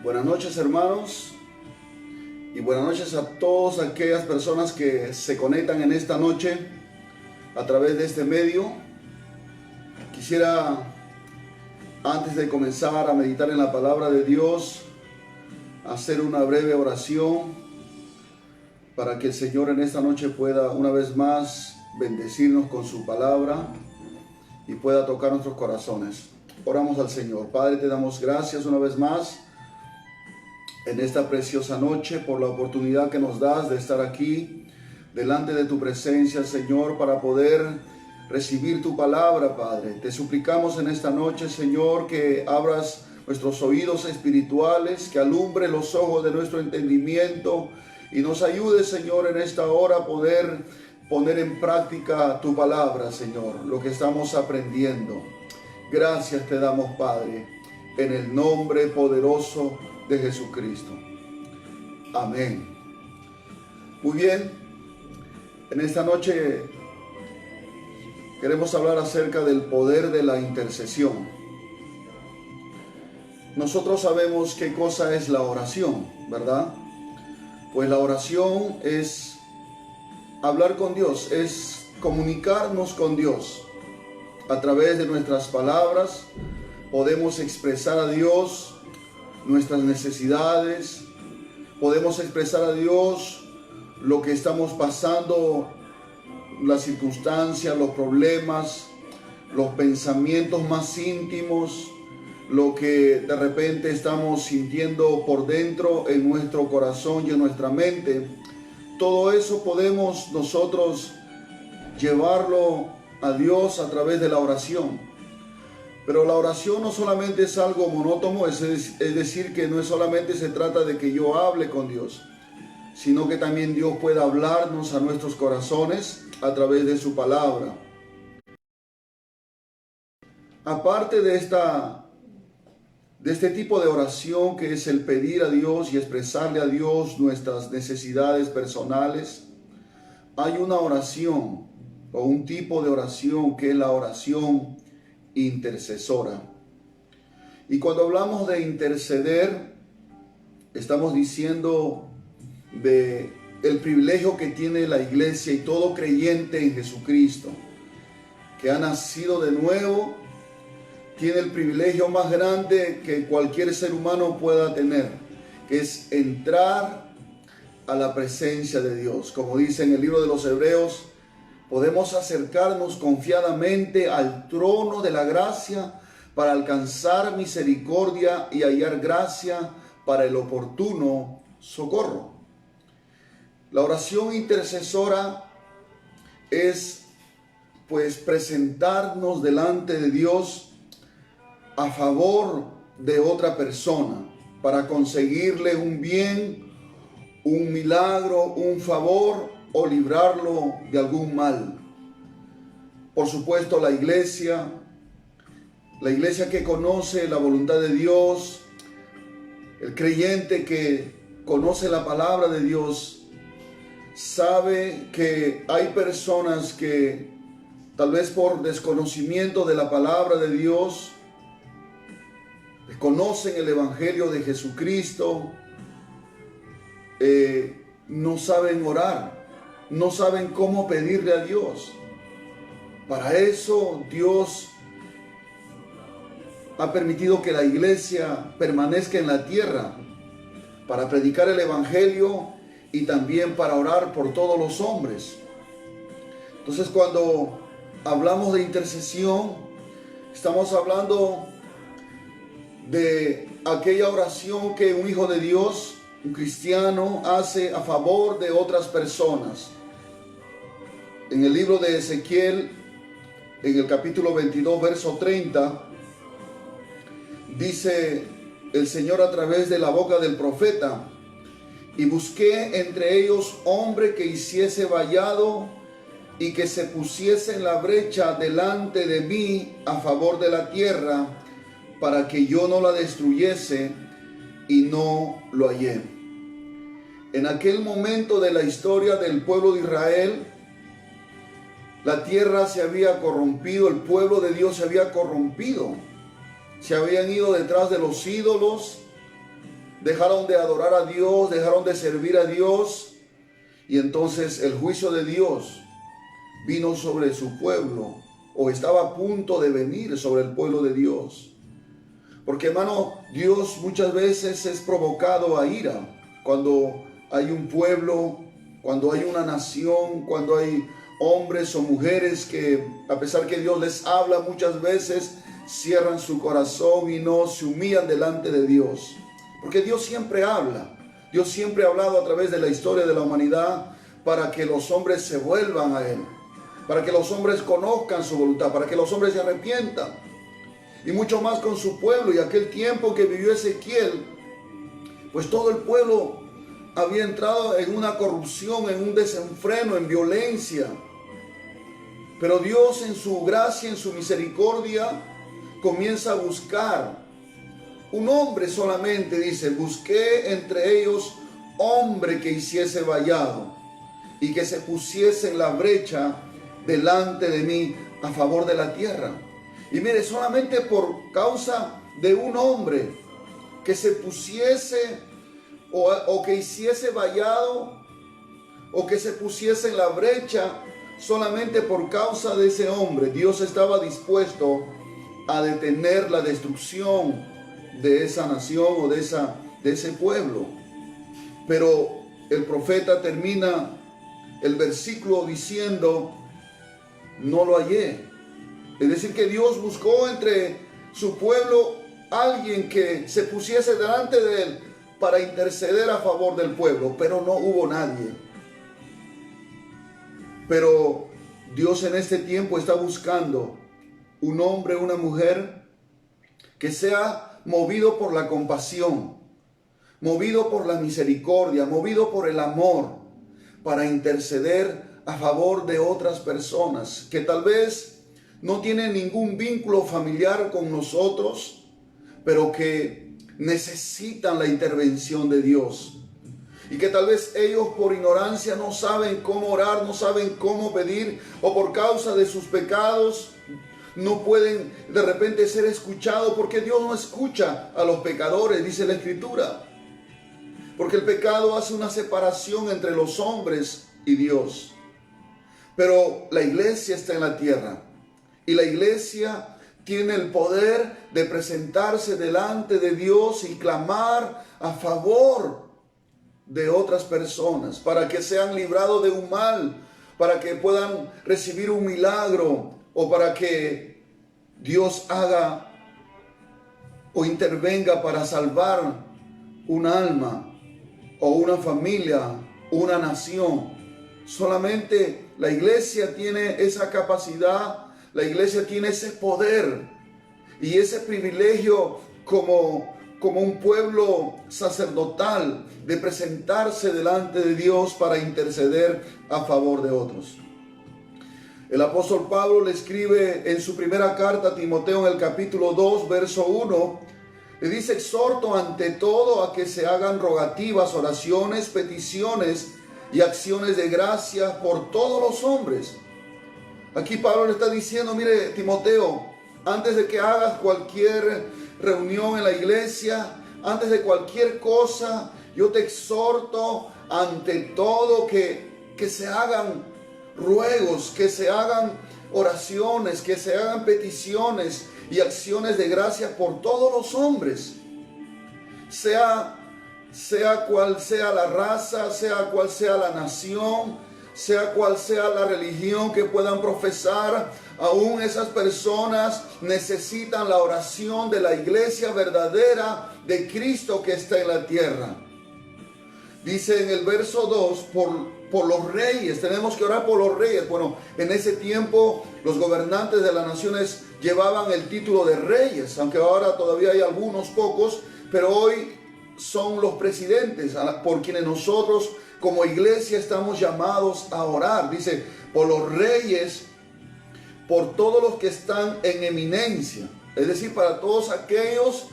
Buenas noches, hermanos, y buenas noches a todas aquellas personas que se conectan en esta noche a través de este medio. Quisiera, antes de comenzar a meditar en la palabra de Dios, hacer una breve oración para que el Señor en esta noche pueda una vez más bendecirnos con su palabra y pueda tocar nuestros corazones. Oramos al Señor. Padre, te damos gracias una vez más en esta preciosa noche por la oportunidad que nos das de estar aquí delante de tu presencia, Señor, para poder recibir tu palabra, Padre. Te suplicamos en esta noche, Señor, que abras nuestros oídos espirituales, que alumbre los ojos de nuestro entendimiento y nos ayude, Señor, en esta hora a poder poner en práctica tu palabra, Señor, lo que estamos aprendiendo. Gracias te damos, Padre, en el nombre poderoso de Jesucristo. Amén. Muy bien, en esta noche queremos hablar acerca del poder de la intercesión. Nosotros sabemos qué cosa es la oración, ¿verdad? Pues la oración es hablar con Dios, es comunicarnos con Dios. A través de nuestras palabras podemos expresar a Dios nuestras necesidades, podemos expresar a Dios lo que estamos pasando, las circunstancias, los problemas, los pensamientos más íntimos, lo que de repente estamos sintiendo por dentro en nuestro corazón y en nuestra mente. Todo eso podemos nosotros llevarlo a Dios a través de la oración. Pero la oración no solamente es algo monótono, es decir, que no es solamente se trata de que yo hable con Dios, sino que también Dios pueda hablarnos a nuestros corazones a través de su palabra. Aparte de este tipo de oración que es el pedir a Dios y expresarle a Dios nuestras necesidades personales, hay una oración o un tipo de oración que es la oración intercesora. Y cuando hablamos de interceder, estamos diciendo de el privilegio que tiene la iglesia y todo creyente en Jesucristo, que ha nacido de nuevo, tiene el privilegio más grande que cualquier ser humano pueda tener, que es entrar a la presencia de Dios. Como dice en el libro de los Hebreos, podemos acercarnos confiadamente al trono de la gracia para alcanzar misericordia y hallar gracia para el oportuno socorro. La oración intercesora es pues presentarnos delante de Dios a favor de otra persona para conseguirle un bien, un milagro, un favor o librarlo de algún mal. Por supuesto, la iglesia que conoce la voluntad de Dios, el creyente que conoce la palabra de Dios, sabe que hay personas que tal vez por desconocimiento de la palabra de Dios, desconocen el evangelio de Jesucristo, no saben orar, no saben cómo pedirle a Dios. Para eso Dios ha permitido que la iglesia permanezca en la tierra, para predicar el evangelio y también para orar por todos los hombres. Entonces, cuando hablamos de intercesión, estamos hablando de aquella oración que un hijo de Dios, un cristiano, hace a favor de otras personas. En el libro de Ezequiel, en el capítulo 22, verso 30, dice el Señor a través de la boca del profeta: y busqué entre ellos hombre que hiciese vallado y que se pusiese en la brecha delante de mí a favor de la tierra, para que yo no la destruyese, y no lo hallé. En aquel momento de la historia del pueblo de Israel, la tierra se había corrompido, el pueblo de Dios se había corrompido. Se habían ido detrás de los ídolos, dejaron de adorar a Dios, dejaron de servir a Dios, y entonces el juicio de Dios vino sobre su pueblo, o estaba a punto de venir sobre el pueblo de Dios. Porque, hermano, Dios muchas veces es provocado a ira cuando hay un pueblo, cuando hay una nación, cuando hay hombres o mujeres que, a pesar que Dios les habla, muchas veces cierran su corazón y no se humillan delante de Dios. Porque Dios siempre habla. Dios siempre ha hablado a través de la historia de la humanidad para que los hombres se vuelvan a Él, para que los hombres conozcan su voluntad, para que los hombres se arrepientan. Y mucho más con su pueblo. Y aquel tiempo que vivió Ezequiel, pues todo el pueblo había entrado en una corrupción, en un desenfreno, en violencia. Pero Dios, en su gracia, en su misericordia, comienza a buscar un hombre solamente. Dice: busqué entre ellos hombre que hiciese vallado y que se pusiese en la brecha delante de mí a favor de la tierra. Y mire, solamente por causa de un hombre que se pusiese o que hiciese vallado o que se pusiese en la brecha, solamente por causa de ese hombre, Dios estaba dispuesto a detener la destrucción de esa nación o de ese pueblo. Pero el profeta termina el versículo diciendo: no lo hallé. Es decir, que Dios buscó entre su pueblo alguien que se pusiese delante de él para interceder a favor del pueblo, pero no hubo nadie. Pero Dios en este tiempo está buscando un hombre, una mujer que sea movido por la compasión, movido por la misericordia, movido por el amor, para interceder a favor de otras personas que tal vez no tienen ningún vínculo familiar con nosotros, pero que necesitan la intervención de Dios. Y que tal vez ellos por ignorancia no saben cómo orar, no saben cómo pedir, o por causa de sus pecados no pueden de repente ser escuchados, porque Dios no escucha a los pecadores, dice la Escritura. Porque el pecado hace una separación entre los hombres y Dios. Pero la iglesia está en la tierra. Y la iglesia tiene el poder de presentarse delante de Dios y clamar a favor de otras personas, para que sean librados de un mal, para que puedan recibir un milagro, o para que Dios haga o intervenga para salvar un alma, o una familia, una nación. Solamente la iglesia tiene esa capacidad. La iglesia tiene ese poder y ese privilegio como un pueblo sacerdotal de presentarse delante de Dios para interceder a favor de otros. El apóstol Pablo le escribe en su primera carta a Timoteo en el capítulo 2, verso 1, le dice: exhorto ante todo a que se hagan rogativas, oraciones, peticiones y acciones de gracias por todos los hombres. Aquí Pablo le está diciendo: mire, Timoteo, antes de que hagas cualquier reunión en la iglesia, antes de cualquier cosa, yo te exhorto ante todo que se hagan ruegos, que se hagan oraciones, que se hagan peticiones y acciones de gracias por todos los hombres, sea cual sea la raza, sea cual sea la nación, sea cual sea la religión que puedan profesar. Aún esas personas necesitan la oración de la iglesia verdadera de Cristo que está en la tierra. Dice en el verso 2, por los reyes, tenemos que orar por los reyes. Bueno, en ese tiempo los gobernantes de las naciones llevaban el título de reyes, aunque ahora todavía hay algunos pocos, pero hoy son los presidentes por quienes nosotros como iglesia estamos llamados a orar. Dice: por los reyes, por todos los que están en eminencia, es decir, para todos aquellos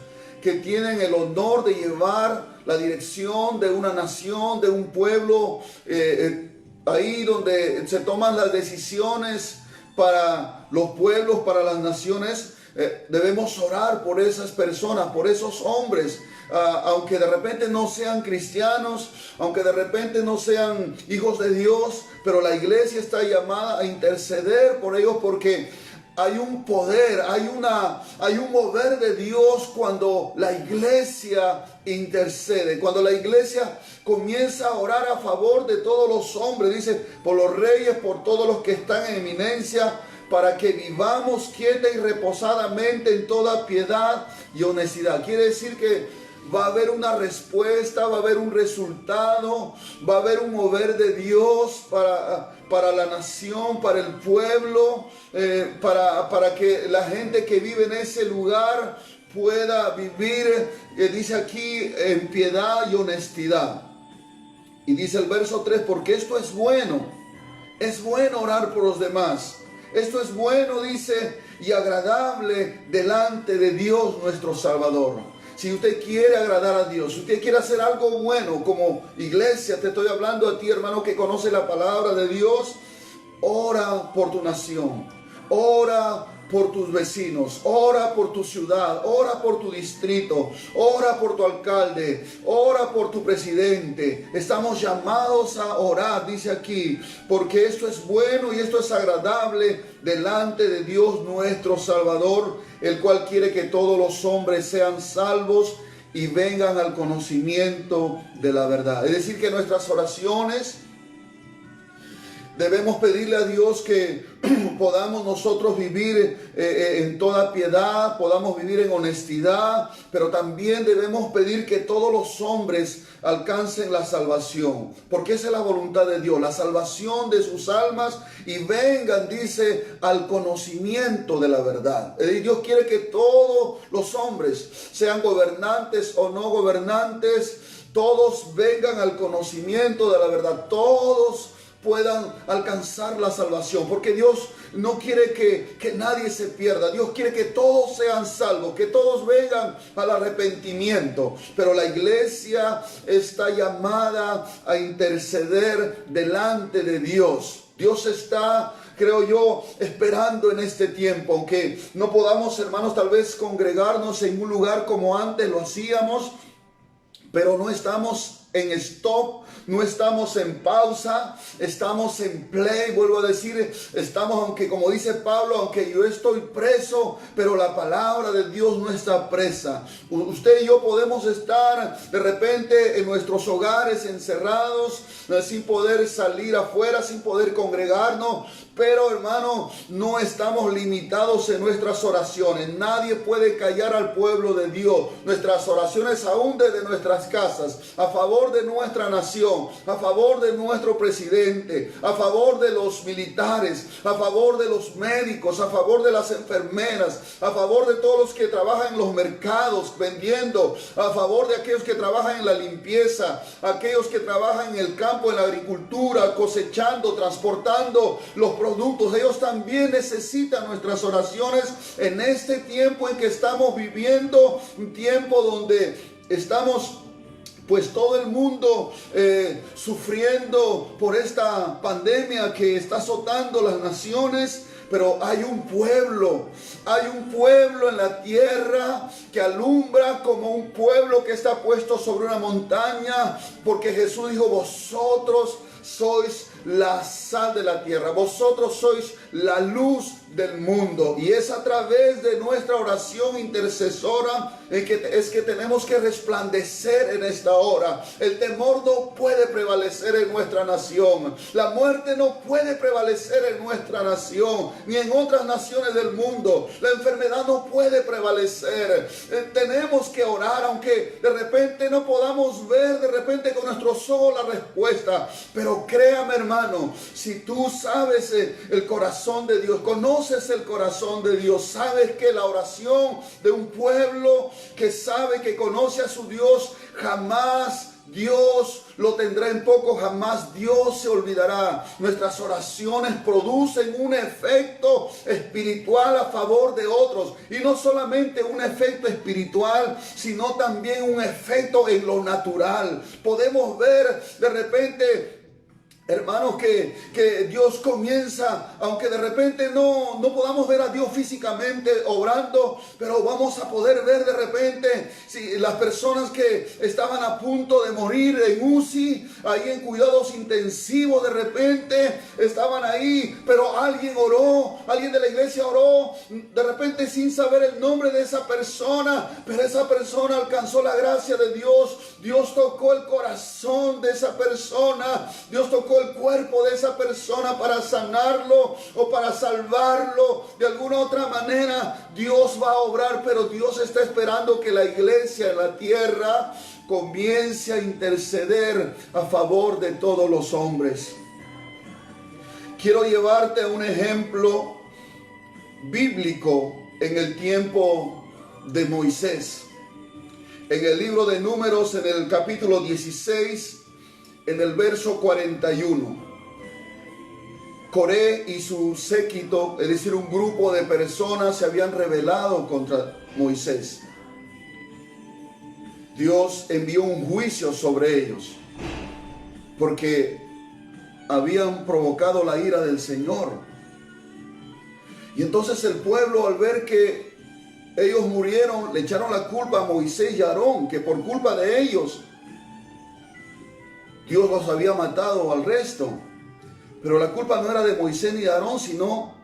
que tienen el honor de llevar la dirección de una nación, de un pueblo, ahí donde se toman las decisiones para los pueblos, para las naciones. Debemos orar por esas personas, por esos hombres, aunque de repente no sean cristianos, aunque de repente no sean hijos de Dios, pero la iglesia está llamada a interceder por ellos, porque hay un poder, hay un mover de Dios cuando la iglesia intercede, cuando la iglesia comienza a orar a favor de todos los hombres, dice, por los reyes, por todos los que están en eminencia, para que vivamos quieta y reposadamente en toda piedad y honestidad. Quiere decir que va a haber una respuesta, va a haber un resultado, va a haber un mover de Dios para la nación, para el pueblo, para que la gente que vive en ese lugar pueda vivir, dice aquí, en piedad y honestidad. Y dice el verso 3, porque esto es bueno orar por los demás. Esto es bueno, dice, y agradable delante de Dios nuestro Salvador. Si usted quiere agradar a Dios, si usted quiere hacer algo bueno como iglesia, te estoy hablando a ti, hermano, que conoce la palabra de Dios, ora por tu nación, ora por tus vecinos, ora por tu ciudad, ora por tu distrito, ora por tu alcalde, ora por tu presidente. Estamos llamados a orar, dice aquí, porque esto es bueno y esto es agradable delante de Dios nuestro Salvador, el cual quiere que todos los hombres sean salvos y vengan al conocimiento de la verdad. Es decir, que nuestras oraciones debemos pedirle a Dios que podamos nosotros vivir en toda piedad, podamos vivir en honestidad, pero también debemos pedir que todos los hombres alcancen la salvación, porque esa es la voluntad de Dios, la salvación de sus almas, y vengan, dice, al conocimiento de la verdad. Dios quiere que todos los hombres, sean gobernantes o no gobernantes, todos vengan al conocimiento de la verdad, todos puedan alcanzar la salvación, porque Dios no quiere que nadie se pierda. Dios quiere que todos sean salvos, que todos vengan al arrepentimiento, pero la iglesia está llamada a interceder delante de Dios. Dios está, creo yo, esperando en este tiempo, aunque no podamos, hermanos, tal vez congregarnos en un lugar como antes lo hacíamos, pero no estamos en stop, no estamos en pausa, estamos en play. Vuelvo a decir, estamos, aunque como dice Pablo, aunque yo estoy preso, pero la palabra de Dios no está presa. Usted y yo podemos estar de repente en nuestros hogares encerrados, sin poder salir afuera, sin poder congregarnos, pero hermano, no estamos limitados en nuestras oraciones. Nadie puede callar al pueblo de Dios. Nuestras oraciones aún desde nuestras casas, a favor de nuestra nación, a favor de nuestro presidente, a favor de los militares, a favor de los médicos, a favor de las enfermeras, a favor de todos los que trabajan en los mercados vendiendo, a favor de aquellos que trabajan en la limpieza, aquellos que trabajan en el campo, en la agricultura, cosechando, transportando los productos. Ellos también necesitan nuestras oraciones en este tiempo en que estamos viviendo, un tiempo donde estamos, pues, todo el mundo sufriendo por esta pandemia que está azotando las naciones. Pero hay un pueblo en la tierra que alumbra como un pueblo que está puesto sobre una montaña, porque Jesús dijo: vosotros sois la sal de la tierra, vosotros sois la luz del mundo. Y es a través de nuestra oración intercesora es que tenemos que resplandecer en esta hora. El temor no puede prevalecer en nuestra nación, la muerte no puede prevalecer en nuestra nación ni en otras naciones del mundo. La enfermedad no puede prevalecer. Tenemos que orar, aunque de repente no podamos ver de repente con nuestros ojos la respuesta, pero créame, hermano, si tú sabes el corazón de Dios, conoces el corazón de Dios, sabes que la oración de un pueblo que sabe, que conoce a su Dios, jamás Dios lo tendrá en poco, jamás Dios se olvidará. Nuestras oraciones producen un efecto espiritual a favor de otros, y no solamente un efecto espiritual, sino también un efecto en lo natural. Podemos ver de repente Hermanos, que Dios comienza, aunque de repente no podamos ver a Dios físicamente obrando, pero vamos a poder ver de repente si las personas que estaban a punto de morir en UCI, ahí en cuidados intensivos, de repente estaban ahí, pero alguien oró, alguien de la iglesia oró, de repente sin saber el nombre de esa persona, pero esa persona alcanzó la gracia de Dios. Dios tocó el corazón de esa persona, Dios tocó el cuerpo de esa persona para sanarlo o para salvarlo. De alguna otra manera Dios va a obrar, pero Dios está esperando que la iglesia en la tierra comience a interceder a favor de todos los hombres. Quiero llevarte a un ejemplo bíblico en el tiempo de Moisés. En el libro de Números, en el capítulo 16, en el verso 41, Coré y su séquito, es decir, un grupo de personas, se habían rebelado contra Moisés. Dios envió un juicio sobre ellos porque habían provocado la ira del Señor. Y entonces el pueblo, al ver que ellos murieron, le echaron la culpa a Moisés y a Aarón, que por culpa de ellos Dios los había matado al resto. Pero la culpa no era de Moisés ni de Aarón, sino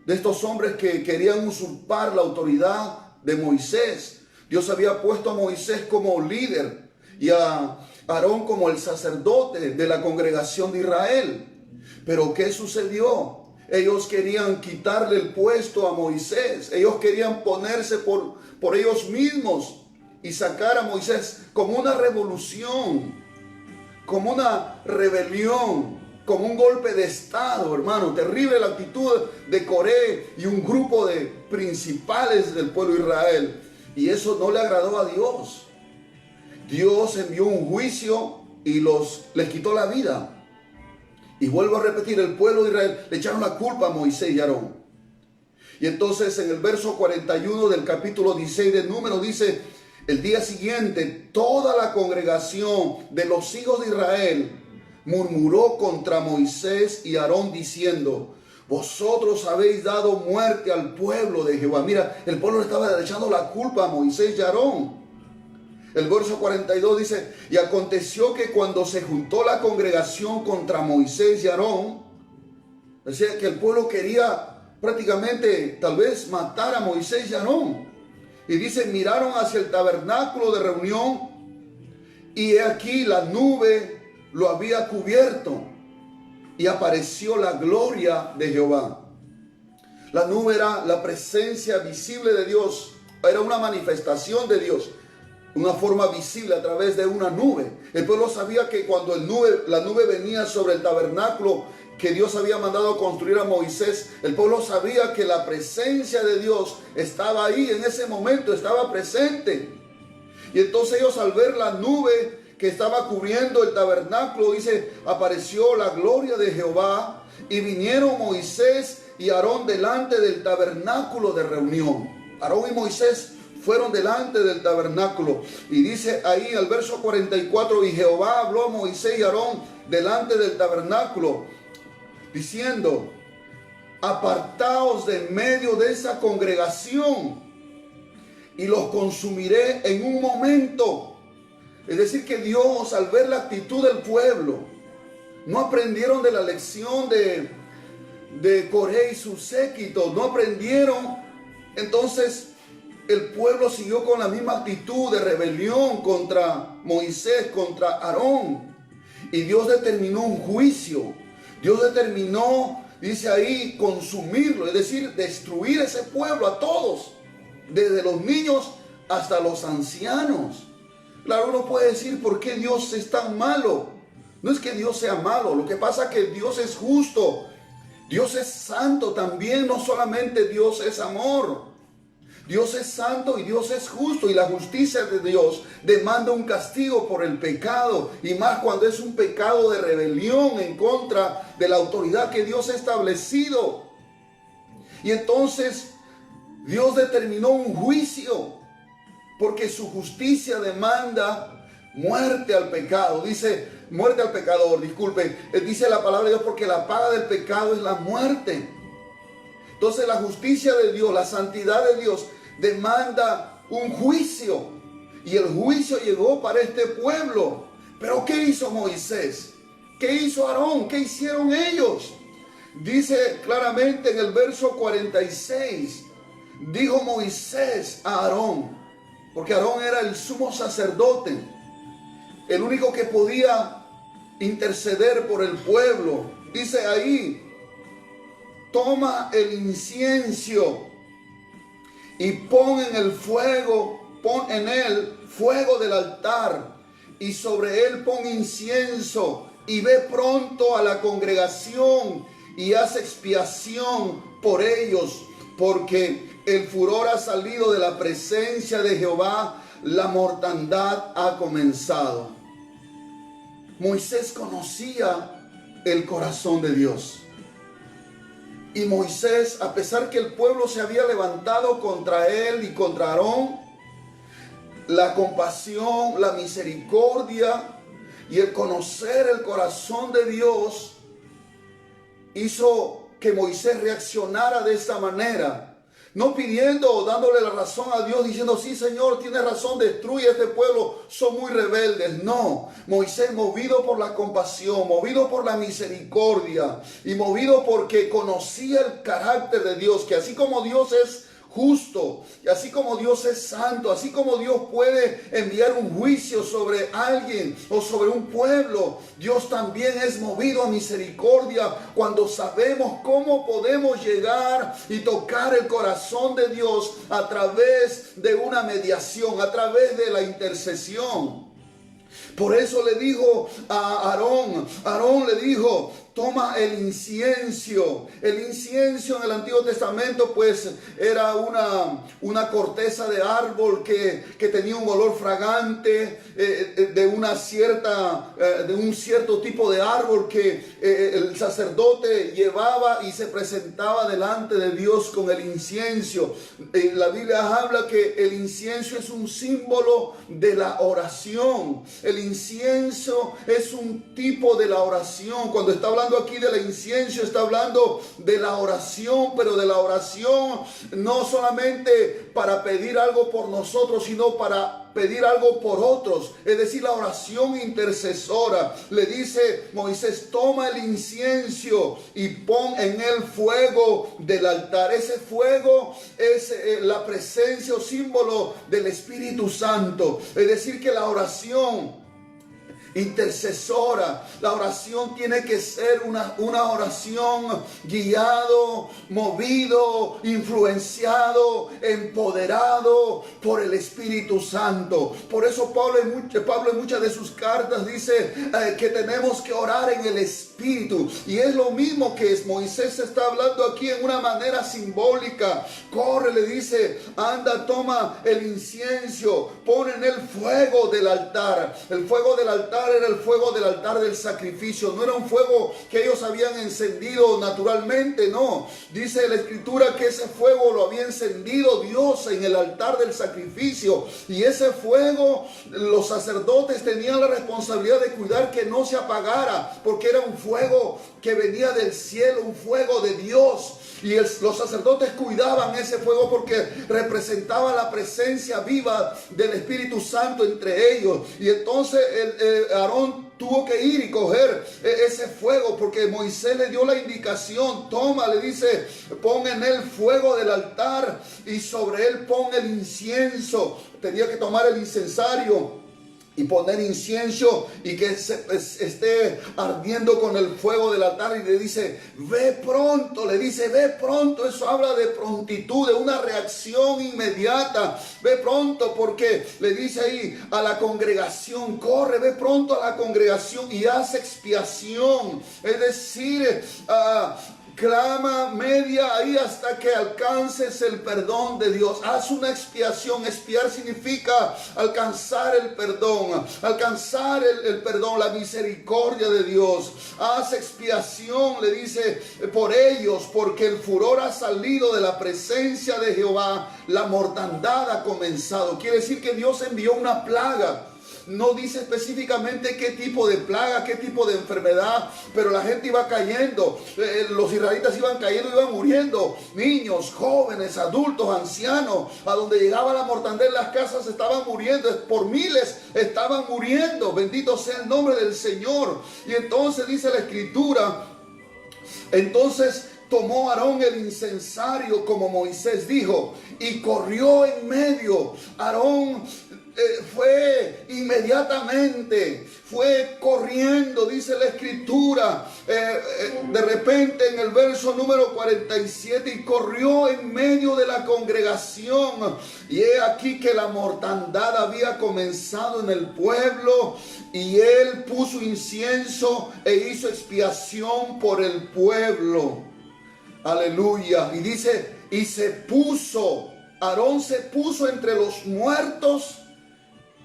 de estos hombres que querían usurpar la autoridad de Moisés. Dios había puesto a Moisés como líder y a Aarón como el sacerdote de la congregación de Israel. Pero ¿qué sucedió? Ellos querían quitarle el puesto a Moisés. Ellos querían ponerse por ellos mismos y sacar a Moisés como una revolución, como una rebelión, como un golpe de estado, hermano. Terrible la actitud de Coré y un grupo de principales del pueblo de Israel. Y eso no le agradó a Dios. Dios envió un juicio y les quitó la vida. Y vuelvo a repetir, el pueblo de Israel le echaron la culpa a Moisés y Aarón. Y entonces en el verso 41 del capítulo 16 de Números dice: el día siguiente toda la congregación de los hijos de Israel murmuró contra Moisés y Aarón diciendo: vosotros habéis dado muerte al pueblo de Jehová. Mira, el pueblo le estaba echando la culpa a Moisés y Aarón. El verso 42 dice: y aconteció que cuando se juntó la congregación contra Moisés y Aarón, decía que el pueblo quería prácticamente tal vez matar a Moisés y Aarón. Y dice: miraron hacia el tabernáculo de reunión, y he aquí la nube lo había cubierto, y apareció la gloria de Jehová. La nube era la presencia visible de Dios, era una manifestación de Dios, una forma visible a través de una nube. El pueblo sabía que cuando la nube venía sobre el tabernáculo que Dios había mandado construir a Moisés, el pueblo sabía que la presencia de Dios estaba ahí, en ese momento estaba presente. Y entonces ellos, al ver la nube que estaba cubriendo el tabernáculo, dice: apareció la gloria de Jehová, y vinieron Moisés y Aarón delante del tabernáculo de reunión. Aarón y Moisés fueron delante del tabernáculo. Y dice ahí el verso 44: y Jehová habló a Moisés y Aarón delante del tabernáculo, diciendo: apartaos de medio de esa congregación, y los consumiré en un momento. Es decir, que Dios, al ver la actitud del pueblo, no aprendieron de la lección de Coré y su séquito, no aprendieron. Entonces el pueblo siguió con la misma actitud de rebelión contra Moisés, contra Aarón. Y Dios determinó un juicio. Dios determinó, dice ahí, consumirlo, es decir, destruir ese pueblo a todos, desde los niños hasta los ancianos. Claro, uno puede decir: ¿por qué Dios es tan malo? No es que Dios sea malo, lo que pasa es que Dios es justo, Dios es santo también. No solamente Dios es amor, Dios es santo y Dios es justo, y la justicia de Dios demanda un castigo por el pecado, y más cuando es un pecado de rebelión en contra de la autoridad que Dios ha establecido. Y entonces Dios determinó un juicio, porque su justicia demanda muerte al pecado, dice muerte al pecador, disculpe, dice la palabra de Dios, porque la paga del pecado es la muerte. Entonces la justicia de Dios, la santidad de Dios demanda un juicio, y el juicio llegó para este pueblo. Pero ¿qué hizo Moisés? ¿Qué hizo Aarón? ¿Qué hicieron ellos? Dice claramente en el verso 46, dijo Moisés a Aarón, porque Aarón era el sumo sacerdote, el único que podía interceder por el pueblo. Dice ahí, toma el incienso y pon en él fuego del altar, y sobre él pon incienso, y ve pronto a la congregación y haz expiación por ellos, porque el furor ha salido de la presencia de Jehová, la mortandad ha comenzado. Moisés conocía el corazón de Dios. Y Moisés, a pesar que el pueblo se había levantado contra él y contra Aarón, la compasión, la misericordia y el conocer el corazón de Dios hizo que Moisés reaccionara de esta manera. No pidiendo o dándole la razón a Dios, diciendo, sí, Señor, tienes razón, destruye a este pueblo, son muy rebeldes. No, Moisés, movido por la compasión, movido por la misericordia y movido porque conocía el carácter de Dios, que así como Dios es justo, y así como Dios es santo, así como Dios puede enviar un juicio sobre alguien o sobre un pueblo, Dios también es movido a misericordia cuando sabemos cómo podemos llegar y tocar el corazón de Dios a través de una mediación, a través de la intercesión. Por eso le dijo a Aarón le dijo, toma el incienso. El incienso en el Antiguo Testamento pues era una corteza de árbol que tenía un olor fragante, de un cierto tipo de árbol que el sacerdote llevaba y se presentaba delante de Dios con el incienso. La Biblia habla que el incienso es un símbolo de la oración. El incienso es un tipo de la oración. Cuando está hablando aquí del incienso, está hablando de la oración, pero de la oración no solamente para pedir algo por nosotros, sino para pedir algo por otros, es decir, la oración intercesora. Le dice Moisés, toma el incienso y pon en él fuego del altar. Ese fuego es la presencia o símbolo del Espíritu Santo, es decir, que la oración intercesora, la oración tiene que ser una oración guiado, movido, influenciado, empoderado por el Espíritu Santo. Por eso Pablo en muchas de sus cartas dice que tenemos que orar en el Espíritu, y es lo mismo que Moisés está hablando aquí en una manera simbólica. Corre, le dice, anda, toma el incienso, pon en el fuego del altar. El fuego del altar era el fuego del altar del sacrificio. No era un fuego que ellos habían encendido naturalmente, no. Dice la Escritura que ese fuego lo había encendido Dios en el altar del sacrificio, y ese fuego los sacerdotes tenían la responsabilidad de cuidar que no se apagara, porque era un fuego que venía del cielo, un fuego de Dios. Y los sacerdotes cuidaban ese fuego porque representaba la presencia viva del Espíritu Santo entre ellos. Y entonces Aarón tuvo que ir y coger ese fuego, porque Moisés le dio la indicación. Toma, le dice, pon en él fuego del altar y sobre él pon el incienso. Tenía que tomar el incensario y poner incienso y que esté ardiendo con el fuego del altar, y le dice, ve pronto, le dice, ve pronto. Eso habla de prontitud, de una reacción inmediata. Ve pronto, porque le dice ahí a la congregación, corre, ve pronto a la congregación y haz expiación, es decir, clama, media ahí hasta que alcances el perdón de Dios. Haz una expiación. Expiar significa alcanzar el perdón, alcanzar el perdón, la misericordia de Dios. Haz expiación, le dice, por ellos, porque el furor ha salido de la presencia de Jehová, la mortandad ha comenzado. Quiere decir que Dios envió una plaga. No dice específicamente qué tipo de plaga, qué tipo de enfermedad, pero la gente iba cayendo. Los israelitas iban cayendo, iban muriendo. Niños, jóvenes, adultos, ancianos. A donde llegaba la mortandad en las casas estaban muriendo. Por miles estaban muriendo. Bendito sea el nombre del Señor. Y entonces dice la Escritura, entonces tomó Aarón el incensario como Moisés dijo y corrió en medio. Aarón fue inmediatamente, fue corriendo, dice la Escritura, de repente en el verso número 47, y corrió en medio de la congregación. Y he aquí que la mortandad había comenzado en el pueblo, y él puso incienso e hizo expiación por el pueblo. Aleluya. Y dice, y se puso, Aarón se puso entre los muertos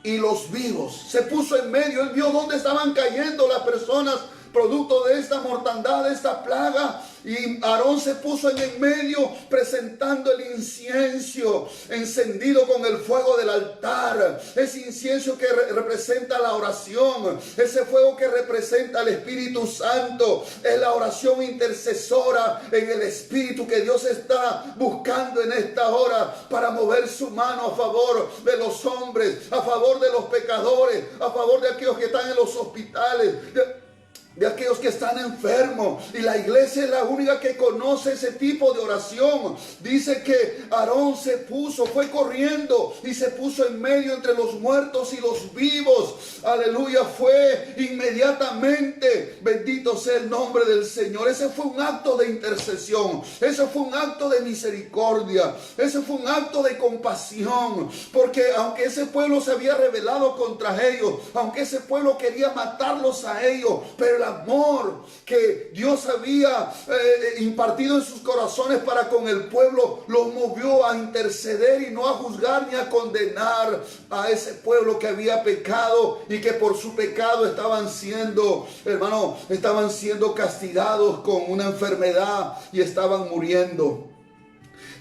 y los vivos. Se puso en medio. Él vio dónde estaban cayendo las personas producto de esta mortandad, de esta plaga. Y Aarón se puso en medio presentando el incienso encendido con el fuego del altar. Ese incienso que representa la oración, ese fuego que representa el Espíritu Santo. Es la oración intercesora en el Espíritu que Dios está buscando en esta hora para mover su mano a favor de los hombres, a favor de los pecadores, a favor de aquellos que están en los hospitales, de aquellos que están enfermos. Y la iglesia es la única que conoce ese tipo de oración. Dice que Aarón se puso, fue corriendo y se puso en medio entre los muertos y los vivos. Aleluya, fue inmediatamente. Bendito sea el nombre del Señor. Ese fue un acto de intercesión. Ese fue un acto de misericordia. Ese fue un acto de compasión. Porque aunque ese pueblo se había rebelado contra ellos, aunque ese pueblo quería matarlos a ellos, pero el amor que Dios había impartido en sus corazones para con el pueblo los movió a interceder y no a juzgar ni a condenar a ese pueblo que había pecado y que por su pecado estaban siendo, hermano, estaban siendo castigados con una enfermedad y estaban muriendo.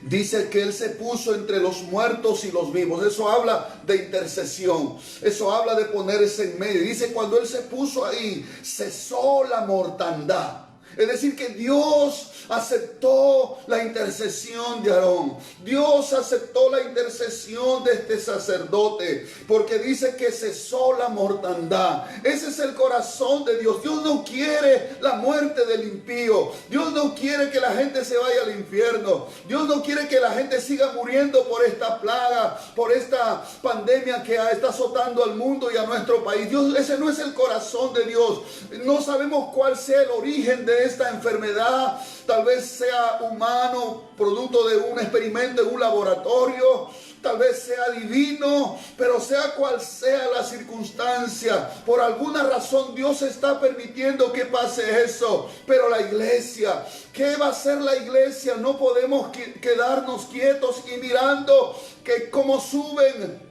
Dice que él se puso entre los muertos y los vivos. Eso habla de intercesión. Eso habla de ponerse en medio. Dice, cuando él se puso ahí, cesó la mortandad. Es decir, que Dios aceptó la intercesión de Aarón. Dios aceptó la intercesión de este sacerdote, porque dice que cesó la mortandad. Ese es el corazón de Dios. Dios no quiere la muerte del impío. Dios no quiere que la gente se vaya al infierno. Dios no quiere que la gente siga muriendo por esta plaga, por esta pandemia que está azotando al mundo y a nuestro país. Dios, ese no es el corazón de Dios. No sabemos cuál sea el origen de esta enfermedad. Tal vez sea humano, producto de un experimento en un laboratorio. Tal vez sea divino, pero sea cual sea la circunstancia, por alguna razón Dios está permitiendo que pase eso. Pero la iglesia, ¿qué va a hacer la iglesia? No podemos quedarnos quietos y mirando que cómo suben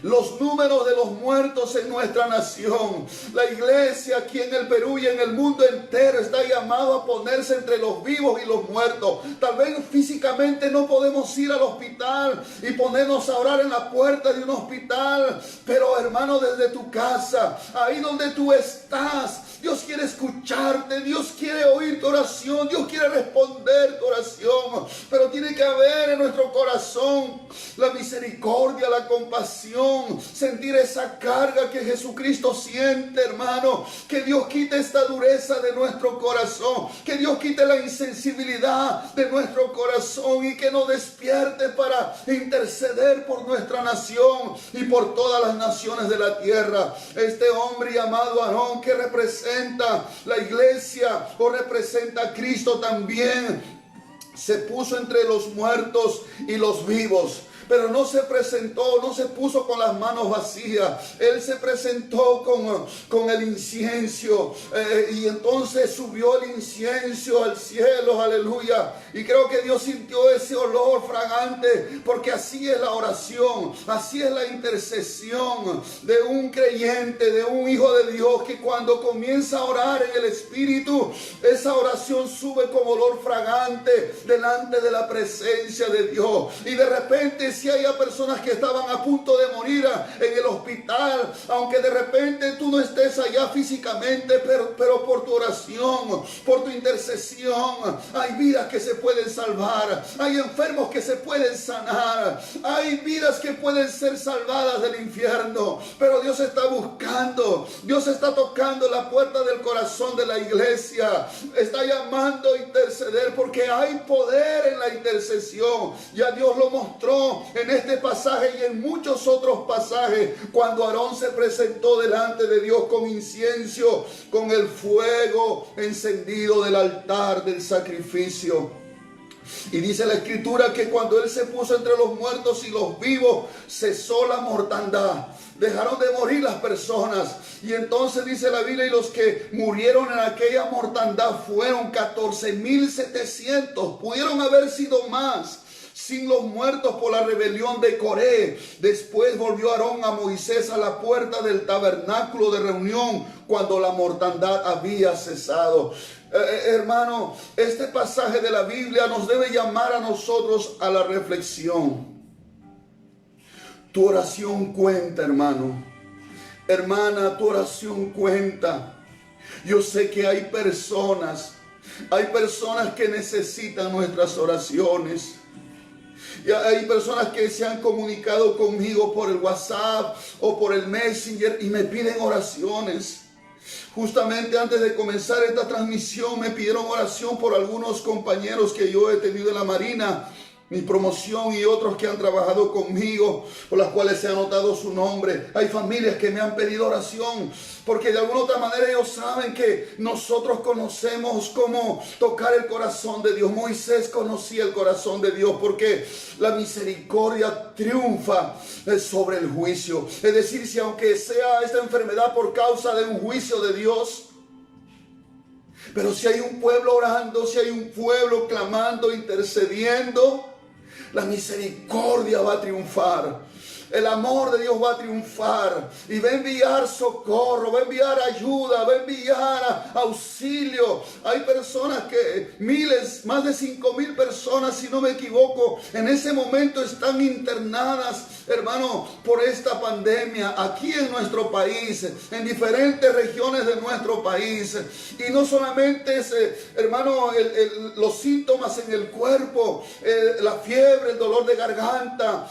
los números de los muertos en nuestra nación. La iglesia aquí en el Perú y en el mundo entero está llamado a ponerse entre los vivos y los muertos. Tal vez físicamente no podemos ir al hospital y ponernos a orar en la puerta de un hospital, pero hermano, desde tu casa, ahí donde tú estás, Dios quiere escucharte, Dios quiere oír tu oración, Dios quiere responder tu oración, pero tiene que haber en nuestro corazón la misericordia, la compasión, sentir esa carga que Jesucristo siente, hermano. Que Dios quite esta dureza de nuestro corazón, que Dios quite la insensibilidad de nuestro corazón y que nos despierte para interceder por nuestra nación y por todas las naciones de la tierra. Este hombre llamado Aarón, que representa la iglesia o representa a Cristo también, se puso entre los muertos y los vivos. Pero no se presentó, no se puso con las manos vacías. Él se presentó con el incienso. Y entonces subió el incienso al cielo, aleluya. Y creo que Dios sintió ese olor fragante, porque así es la oración, así es la intercesión de un creyente, de un hijo de Dios, que cuando comienza a orar en el Espíritu, esa oración sube como olor fragante delante de la presencia de Dios. Y de repente si hay personas que estaban a punto de morir en el hospital, aunque de repente tú no estés allá físicamente, pero por tu oración, por tu intercesión, hay vidas que se pueden salvar, hay enfermos que se pueden sanar, hay vidas que pueden ser salvadas del infierno. Pero Dios está buscando, Dios está tocando la puerta del corazón de la iglesia, está llamando a interceder, porque hay poder en la intercesión. Ya Dios lo mostró en este pasaje y en muchos otros pasajes, cuando Aarón se presentó delante de Dios con incienso, con el fuego encendido del altar del sacrificio. Y dice la escritura que cuando él se puso entre los muertos y los vivos, cesó la mortandad. Dejaron de morir las personas. Y entonces dice la Biblia, y los que murieron en aquella mortandad fueron 14,700. Pudieron haber sido más, sin los muertos por la rebelión de Coré. Después volvió Aarón a Moisés a la puerta del tabernáculo de reunión, cuando la mortandad había cesado. Hermano, este pasaje de la Biblia nos debe llamar a nosotros a la reflexión. Tu oración cuenta, hermano. Hermana, tu oración cuenta. Yo sé que hay personas que necesitan nuestras oraciones. Y hay personas que se han comunicado conmigo por el WhatsApp o por el Messenger y me piden oraciones. Justamente antes de comenzar esta transmisión me pidieron oración por algunos compañeros que yo he tenido en la Marina, mi promoción, y otros que han trabajado conmigo, por las cuales se ha anotado su nombre. Hay familias que me han pedido oración, porque de alguna otra manera ellos saben que nosotros conocemos cómo tocar el corazón de Dios. Moisés conocía el corazón de Dios, porque la misericordia triunfa sobre el juicio. Es decir, si aunque sea esta enfermedad por causa de un juicio de Dios, pero si hay un pueblo orando, si hay un pueblo clamando, intercediendo, la misericordia va a triunfar. El amor de Dios va a triunfar y va a enviar socorro, va a enviar ayuda, va a enviar auxilio. Hay personas que miles, más de 5,000 personas, si no me equivoco, en ese momento están internadas, hermano, por esta pandemia aquí en nuestro país, en diferentes regiones de nuestro país. Y no solamente es, hermano, los síntomas en el cuerpo, la fiebre, el dolor de garganta,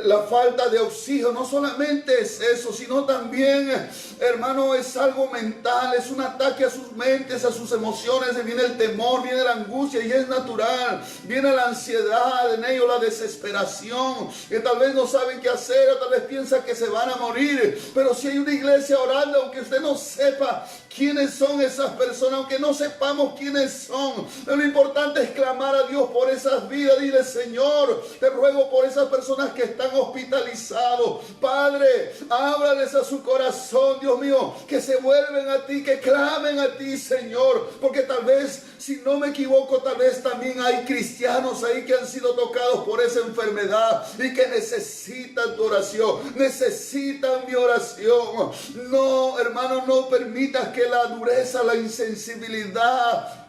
la falta de oxígeno. No solamente es eso, sino también, hermano, es algo mental, es un ataque a sus mentes, a sus emociones. Viene el temor, viene la angustia, y es natural. Viene la ansiedad, en ello la desesperación, que tal vez no saben qué hacer, o tal vez piensan que se van a morir. Pero si hay una iglesia orando, aunque usted no sepa quiénes son esas personas, aunque no sepamos quiénes son, lo importante es clamar a Dios por esas vidas. Dile: Señor, te ruego por esas personas que están hospitalizados. Padre, ábrales a su corazón, Dios mío, que se vuelven a ti, que clamen a ti, Señor, porque tal vez, si no me equivoco, tal vez también hay cristianos ahí que han sido tocados por esa enfermedad y que necesitan tu oración, necesitan mi oración. No, hermano, no permitas que la dureza, la insensibilidad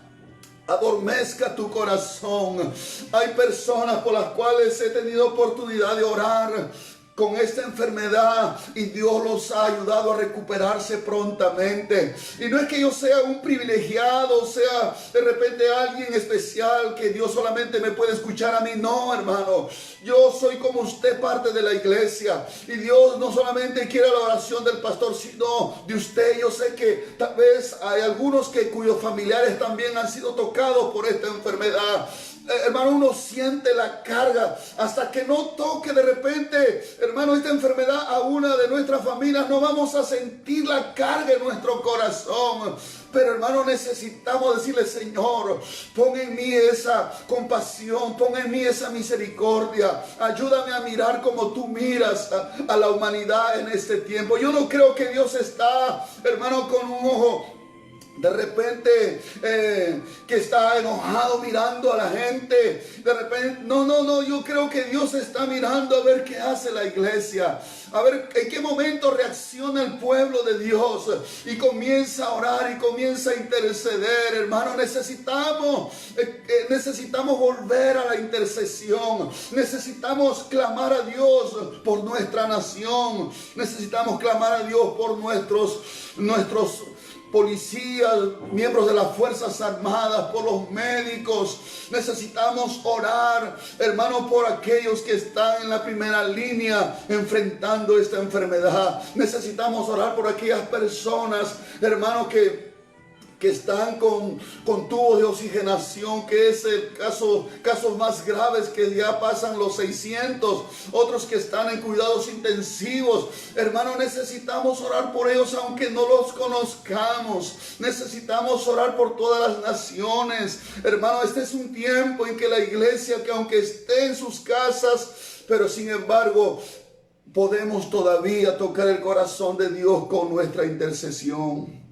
adormezca tu corazón. Hay personas por las cuales he tenido oportunidad de orar con esta enfermedad y Dios los ha ayudado a recuperarse prontamente. Y no es que yo sea un privilegiado, sea de repente alguien especial que Dios solamente me puede escuchar a mí. No, hermano, yo soy como usted, parte de la iglesia, y Dios no solamente quiere la oración del pastor, sino de usted. Yo sé que tal vez hay algunos cuyos familiares también han sido tocados por esta enfermedad. Hermano, uno siente la carga hasta que no toque de repente, hermano, esta enfermedad a una de nuestras familias. No vamos a sentir la carga en nuestro corazón. Pero, hermano, necesitamos decirle: Señor, pon en mí esa compasión, pon en mí esa misericordia. Ayúdame a mirar como tú miras a la humanidad en este tiempo. Yo no creo que Dios está, hermano, con un ojo De repente que está enojado mirando a la gente. De repente, no, yo creo que Dios está mirando a ver qué hace la iglesia. A ver en qué momento reacciona el pueblo de Dios y comienza a orar y comienza a interceder. Hermano, necesitamos volver a la intercesión. Necesitamos clamar a Dios por nuestra nación. Necesitamos clamar a Dios por nuestros policías, miembros de las Fuerzas Armadas, por los médicos. Necesitamos orar, hermano, por aquellos que están en la primera línea enfrentando esta enfermedad. Necesitamos orar por aquellas personas, hermano, que están con tubos de oxigenación, que es el casos más graves, que ya pasan los 600, otros que están en cuidados intensivos. Hermano, necesitamos orar por ellos aunque no los conozcamos. Necesitamos orar por todas las naciones. Hermano, este es un tiempo en que la iglesia, que aunque esté en sus casas, pero sin embargo podemos todavía tocar el corazón de Dios con nuestra intercesión.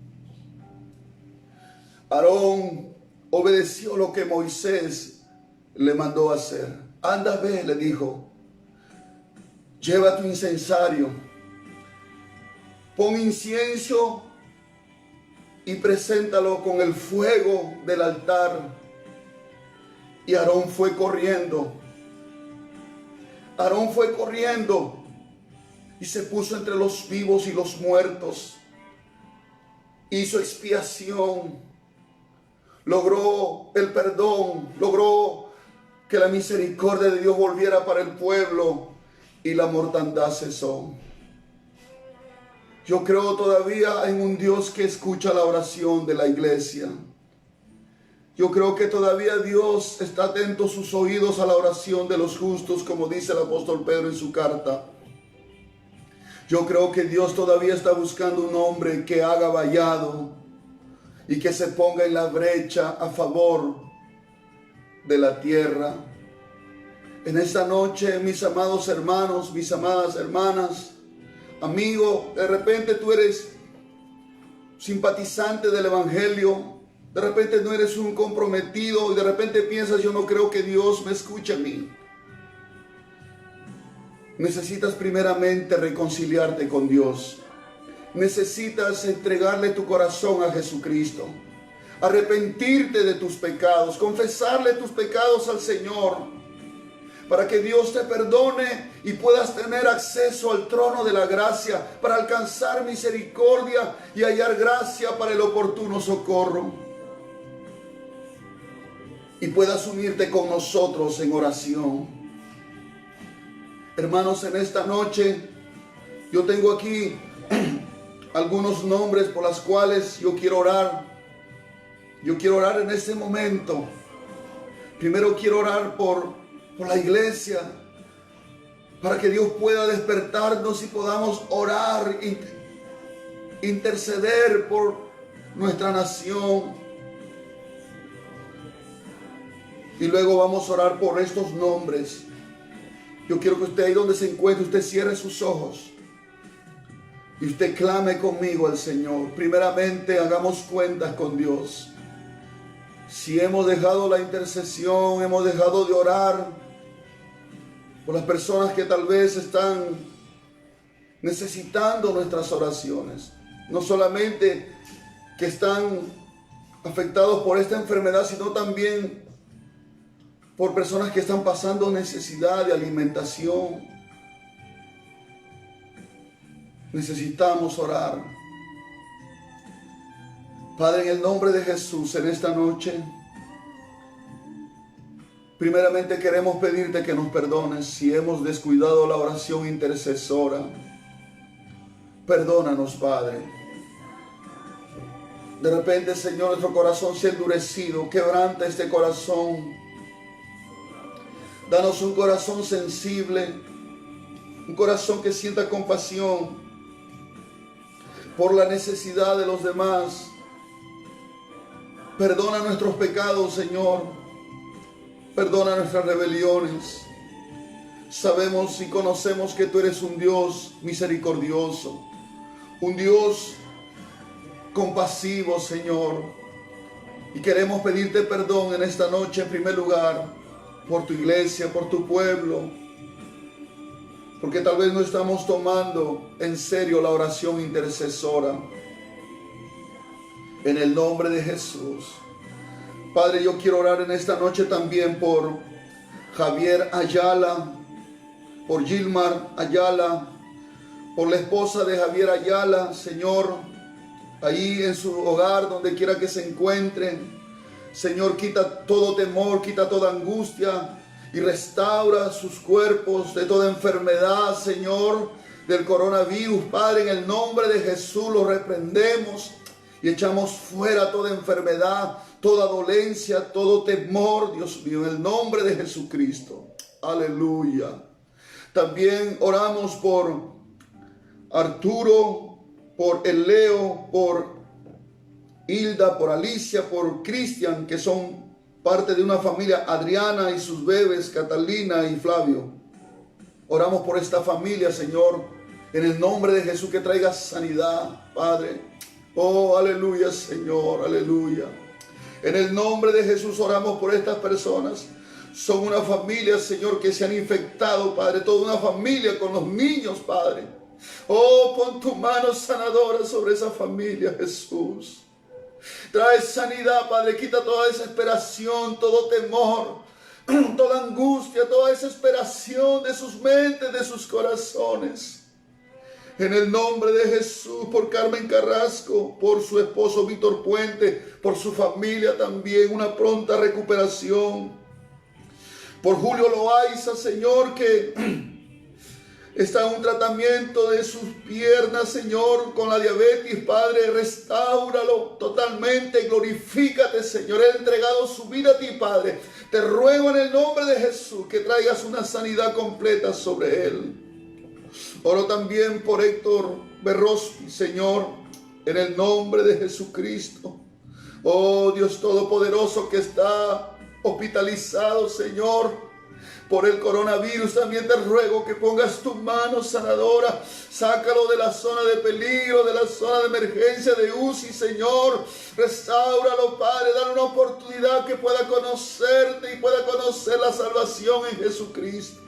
Aarón obedeció lo que Moisés le mandó hacer. Anda, ve, le dijo, lleva tu incensario, pon incienso y preséntalo con el fuego del altar. Y Aarón fue corriendo. Aarón fue corriendo y se puso entre los vivos y los muertos. Hizo expiación. Logró el perdón, logró que la misericordia de Dios volviera para el pueblo y la mortandad cesó. Yo creo todavía en un Dios que escucha la oración de la iglesia. Yo creo que todavía Dios está atento sus oídos a la oración de los justos, como dice el apóstol Pedro en su carta. Yo creo que Dios todavía está buscando un hombre que haga vallado y que se ponga en la brecha a favor de la tierra. En esta noche, mis amados hermanos, mis amadas hermanas, amigo, de repente tú eres simpatizante del evangelio, de repente no eres un comprometido y de repente piensas, yo no creo que Dios me escuche a mí. Necesitas primeramente reconciliarte con Dios. Necesitas entregarle tu corazón a Jesucristo, arrepentirte de tus pecados, confesarle tus pecados al Señor, para que Dios te perdone y puedas tener acceso al trono de la gracia, para alcanzar misericordia y hallar gracia para el oportuno socorro. Y puedas unirte con nosotros en oración. Hermanos, en esta noche yo tengo aquí algunos nombres por los cuales yo quiero orar. Yo quiero orar en este momento. Primero quiero orar por la iglesia, para que Dios pueda despertarnos y podamos orar e interceder por nuestra nación. Y luego vamos a orar por estos nombres. Yo quiero que usted, ahí donde se encuentre, usted cierre sus ojos y usted clame conmigo al Señor. Primeramente, hagamos cuentas con Dios. Si hemos dejado la intercesión, hemos dejado de orar por las personas que tal vez están necesitando nuestras oraciones. No solamente que están afectados por esta enfermedad, sino también por personas que están pasando necesidad de alimentación. Necesitamos orar. Padre, en el nombre de Jesús, en esta noche, primeramente queremos pedirte que nos perdones si hemos descuidado la oración intercesora. Perdónanos, Padre. De repente, Señor, nuestro corazón se ha endurecido. Quebranta este corazón. Danos un corazón sensible, un corazón que sienta compasión por la necesidad de los demás. Perdona nuestros pecados, Señor. Perdona nuestras rebeliones. Sabemos y conocemos que tú eres un Dios misericordioso, un Dios compasivos, Señor. Y queremos pedirte perdón en esta noche, en primer lugar, por tu iglesia, por tu pueblo, porque tal vez no estamos tomando en serio la oración intercesora. En el nombre de Jesús. Padre, yo quiero orar en esta noche también por Javier Ayala, por Gilmar Ayala, por la esposa de Javier Ayala, Señor, ahí en su hogar, donde quiera que se encuentren. Señor, quita todo temor, quita toda angustia y restaura sus cuerpos de toda enfermedad, Señor, del coronavirus. Padre, en el nombre de Jesús lo reprendemos y echamos fuera toda enfermedad, toda dolencia, todo temor, Dios mío, en el nombre de Jesucristo. Aleluya. También oramos por Arturo, por el Leo, por Hilda, por Alicia, por Cristian, que son parte de una familia, Adriana y sus bebés, Catalina y Flavio. Oramos por esta familia, Señor, en el nombre de Jesús, que traiga sanidad, Padre. Oh, aleluya, Señor, aleluya. En el nombre de Jesús oramos por estas personas. Son una familia, Señor, que se han infectado, Padre. Toda una familia con los niños, Padre. Oh, pon tu mano sanadora sobre esa familia, Jesús. Trae sanidad, Padre. Quita toda desesperación, todo temor, toda angustia, toda desesperación de sus mentes, de sus corazones. En el nombre de Jesús, por Carmen Carrasco, por su esposo Víctor Puente, por su familia también, una pronta recuperación. Por Julio Loaiza, Señor, que está en un tratamiento de sus piernas, Señor, con la diabetes. Padre, restáuralo totalmente, glorifícate, Señor. He entregado su vida a ti, Padre. Te ruego en el nombre de Jesús que traigas una sanidad completa sobre él. Oro también por Héctor Berrospi, Señor, en el nombre de Jesucristo. Oh Dios Todopoderoso, que está hospitalizado, Señor, por el coronavirus. También te ruego que pongas tu mano sanadora. Sácalo de la zona de peligro, de la zona de emergencia, de UCI, Señor. Restáuralo, Padre. Dale una oportunidad que pueda conocerte y pueda conocer la salvación en Jesucristo.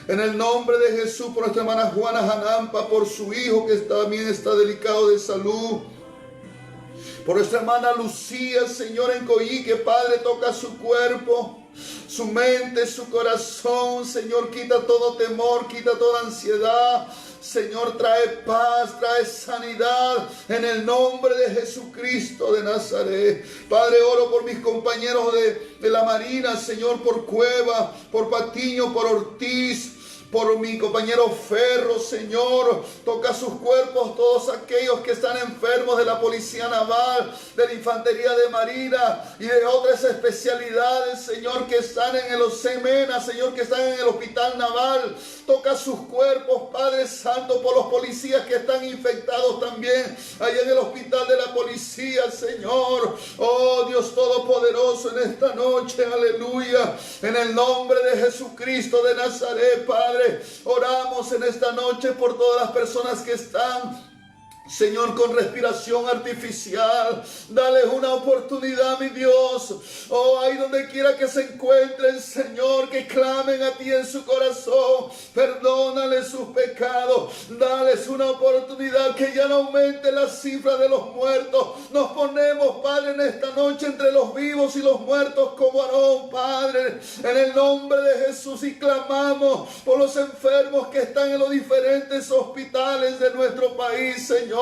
En el nombre de Jesús, por nuestra hermana Juana Janampa, por su hijo que también está delicado de salud. Por nuestra hermana Lucía, Señor, en Coyique, Padre, toca su cuerpo, su mente, su corazón. Señor, quita todo temor, quita toda ansiedad. Señor, trae paz, trae sanidad en el nombre de Jesucristo de Nazaret. Padre, oro por mis compañeros de la Marina, Señor, por Cueva, por Patiño, por Ortiz, por mi compañero Ferro, Señor. Toca sus cuerpos, todos aquellos que están enfermos de la Policía Naval, de la Infantería de Marina y de otras especialidades, Señor, que están en el Osemena, Señor, que están en el Hospital Naval. Toca sus cuerpos, Padre Santo, por los policías que están infectados también allá en el Hospital de la Policía, Señor. Oh Dios Todopoderoso, en esta noche, aleluya, en el nombre de Jesucristo de Nazaret, Padre, oramos en esta noche por todas las personas que están, Señor, con respiración artificial. Dale una oportunidad, mi Dios. Oh, ahí donde quiera que se encuentren, Señor, que clamen a ti en su corazón. Perdónale sus pecados. Dales una oportunidad, que ya no aumente la cifra de los muertos. Nos ponemos, Padre, en esta noche entre los vivos y los muertos como Aarón, Padre, en el nombre de Jesús, y clamamos por los enfermos que están en los diferentes hospitales de nuestro país, Señor.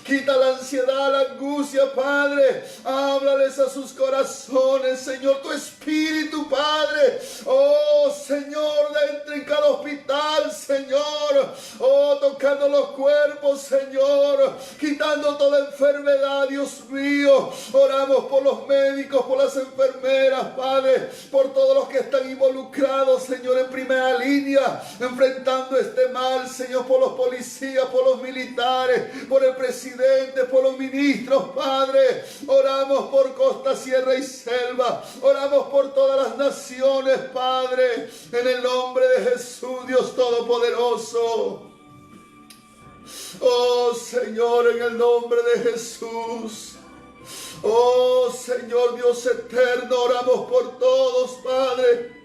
Quita la ansiedad, la angustia, Padre. Háblales a sus corazones, Señor, tu Espíritu, Padre. Oh, Señor, entra en cada hospital, Señor. Oh, tocando los cuerpos, Señor. Quitando toda enfermedad, Dios mío. Oramos por los médicos, por las enfermeras, Padre. Por todos los que están involucrados, Señor, en primera línea, enfrentando este mal, Señor, por los policías, por los militares, por el presidente, por los ministros, Padre. Oramos por costa, sierra y selva. Oramos por todas las naciones, Padre, en el nombre de Jesús, Dios Todopoderoso. Oh Señor, en el nombre de Jesús. Oh Señor Dios eterno, oramos por todos, Padre.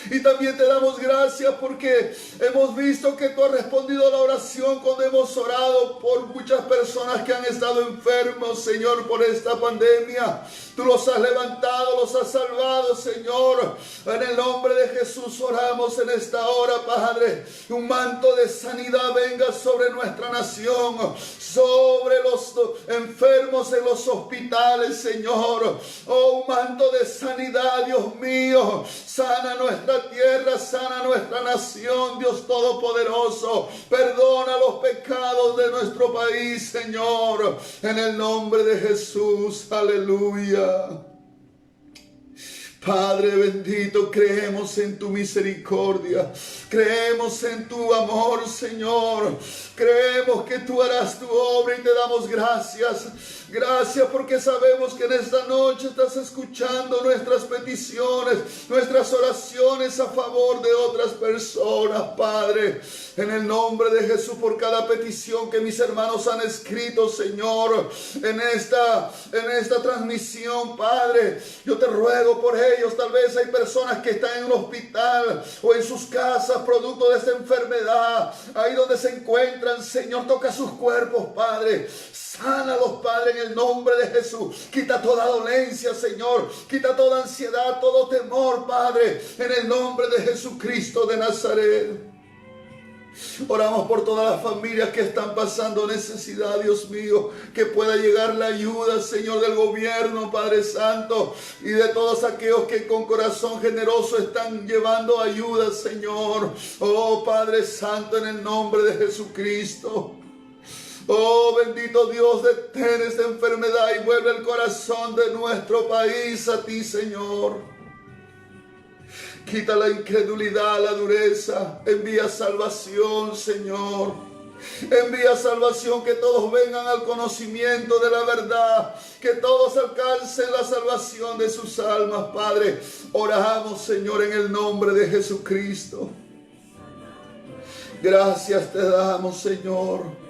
Y también te damos gracias porque hemos visto que tú has respondido a la oración cuando hemos orado por muchas personas que han estado enfermos, Señor, por esta pandemia. Tú los has levantado, los has salvado, Señor. En el nombre de Jesús oramos en esta hora, Padre. Un manto de sanidad venga sobre nuestra nación, sobre los enfermos en los hospitales, Señor. Oh, un manto de sanidad, Dios mío. Sana nuestra tierra, sana nuestra nación, Dios Todopoderoso. Perdona los pecados de nuestro país, Señor. En el nombre de Jesús, aleluya. Padre bendito, creemos en tu misericordia, creemos en tu amor, Señor. Creemos que tú harás tu obra y te damos gracias. Gracias porque sabemos que en esta noche estás escuchando nuestras peticiones, nuestras oraciones a favor de otras personas, Padre. En el nombre de Jesús, por cada petición que mis hermanos han escrito, Señor, en esta transmisión, Padre, yo te ruego por ellos. Tal vez hay personas que están en un hospital o en sus casas, producto de esta enfermedad, ahí donde se encuentran, Señor, toca sus cuerpos, Padre. Sánalos, Padre, en el nombre de Jesús. Quita toda dolencia, Señor. Quita toda ansiedad, todo temor, Padre, en el nombre de Jesucristo de Nazaret. Oramos por todas las familias que están pasando necesidad, Dios mío, que pueda llegar la ayuda, Señor, del gobierno, Padre Santo, y de todos aquellos que con corazón generoso están llevando ayuda, Señor. Oh, Padre Santo, en el nombre de Jesucristo. Oh, bendito Dios, detén esta enfermedad y vuelve el corazón de nuestro país a ti, Señor. Quita la incredulidad, la dureza. Envía salvación, Señor. Envía salvación, que todos vengan al conocimiento de la verdad. Que todos alcancen la salvación de sus almas, Padre. Oramos, Señor, en el nombre de Jesucristo. Gracias te damos, Señor.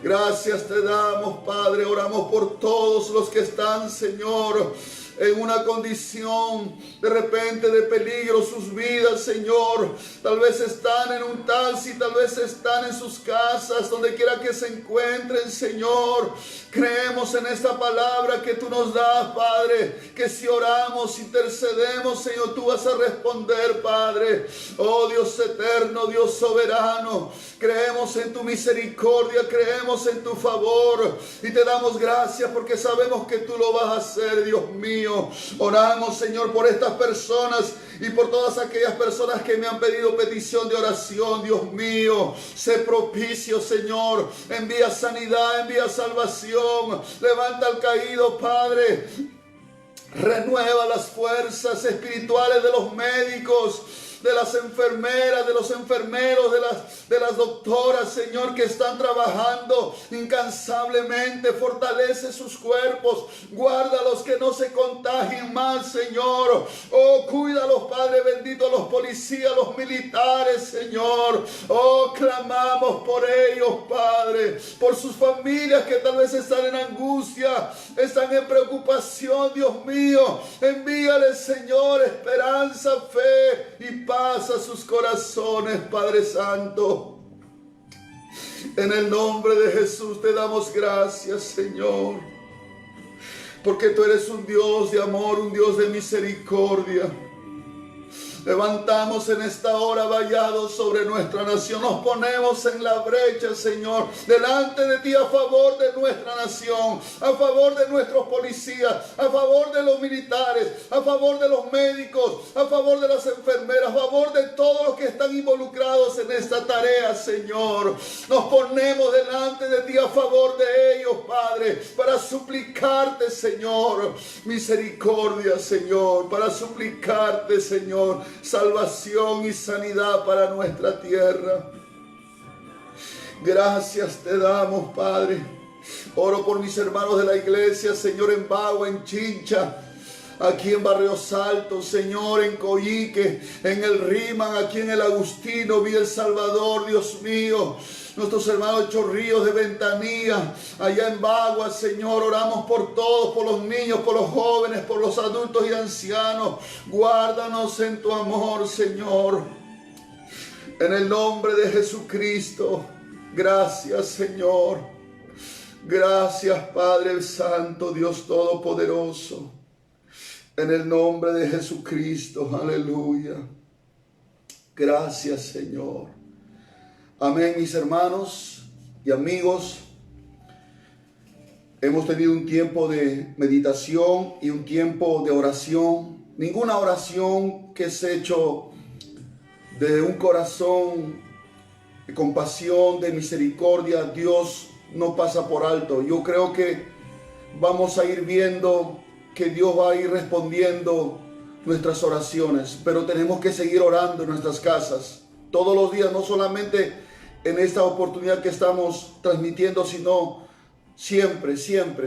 Gracias te damos, Padre. Oramos por todos los que están, Señor, en una condición de repente de peligro sus vidas, Señor. Tal vez están en un taxi, tal vez están en sus casas, donde quiera que se encuentren, Señor. Creemos en esta palabra que tú nos das, Padre, que si oramos, intercedemos, Señor, tú vas a responder, Padre. Oh, Dios eterno, Dios soberano, creemos en tu misericordia, creemos en tu favor y te damos gracias porque sabemos que tú lo vas a hacer, Dios mío. Oramos, Señor, por estas personas y por todas aquellas personas que me han pedido petición de oración, Dios mío. Sé propicio, Señor. Envía sanidad, envía salvación. Levanta al caído, Padre. Renueva las fuerzas espirituales de los médicos, de las enfermeras, de los enfermeros, de las doctoras, Señor, que están trabajando incansablemente. Fortalece sus cuerpos, guárdalos que no se contagien más, Señor. Oh, cuídalos, Padre bendito, los policías, los militares, Señor. Oh, clamamos por ellos, Padre, por sus familias que tal vez están en angustia, están en preocupación, Dios mío. Envíales, Señor, esperanza, fe y paz a sus corazones, Padre Santo. En el nombre de Jesús te damos gracias, Señor, porque tú eres un Dios de amor, un Dios de misericordia. Levantamos en esta hora vallados sobre nuestra nación. Nos ponemos en la brecha, Señor, delante de ti a favor de nuestra nación, a favor de nuestros policías, a favor de los militares, a favor de los médicos, a favor de las enfermeras, a favor de todos los que están involucrados en esta tarea, Señor. Nos ponemos delante de ti a favor de ellos, Padre, para suplicarte, Señor, misericordia, Señor, para suplicarte, Señor, salvación y sanidad para nuestra tierra. Gracias te damos, Padre. Oro por mis hermanos de la iglesia, Señor, en Bagua, en Chincha. aquí en Barrios Altos, Señor, en Coyique, en el Riman, aquí en el Agustino, Villa El Salvador, Dios mío. Nuestros hermanos Chorrillos de Ventanilla, allá en Baguas, Señor, oramos por todos, por los niños, por los jóvenes, por los adultos y ancianos. Guárdanos en tu amor, Señor. En el nombre de Jesucristo. Gracias, Señor. Gracias, Padre Santo, Dios Todopoderoso. En el nombre de Jesucristo. Aleluya. Gracias, Señor. Amén, mis hermanos y amigos. Hemos tenido un tiempo de meditación y un tiempo de oración. Ninguna oración que se ha hecho de un corazón de compasión, de misericordia, Dios no pasa por alto. Yo creo que vamos a ir viendo que Dios va a ir respondiendo nuestras oraciones, pero tenemos que seguir orando en nuestras casas todos los días, no solamente en esta oportunidad que estamos transmitiendo, sino siempre,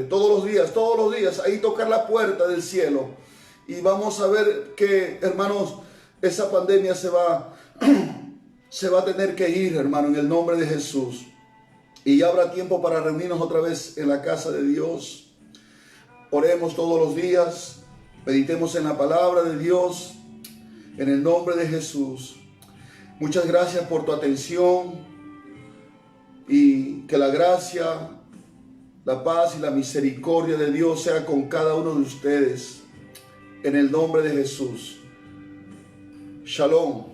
todos los días, ahí tocar la puerta del cielo. Y vamos a ver que, hermanos, esa pandemia se va a tener que ir, hermano, en el nombre de Jesús. Y ya habrá tiempo para reunirnos otra vez en la casa de Dios. Oremos todos los días, meditemos en la palabra de Dios, en el nombre de Jesús. Muchas gracias por tu atención. Y que la gracia, la paz y la misericordia de Dios sea con cada uno de ustedes. En el nombre de Jesús. Shalom.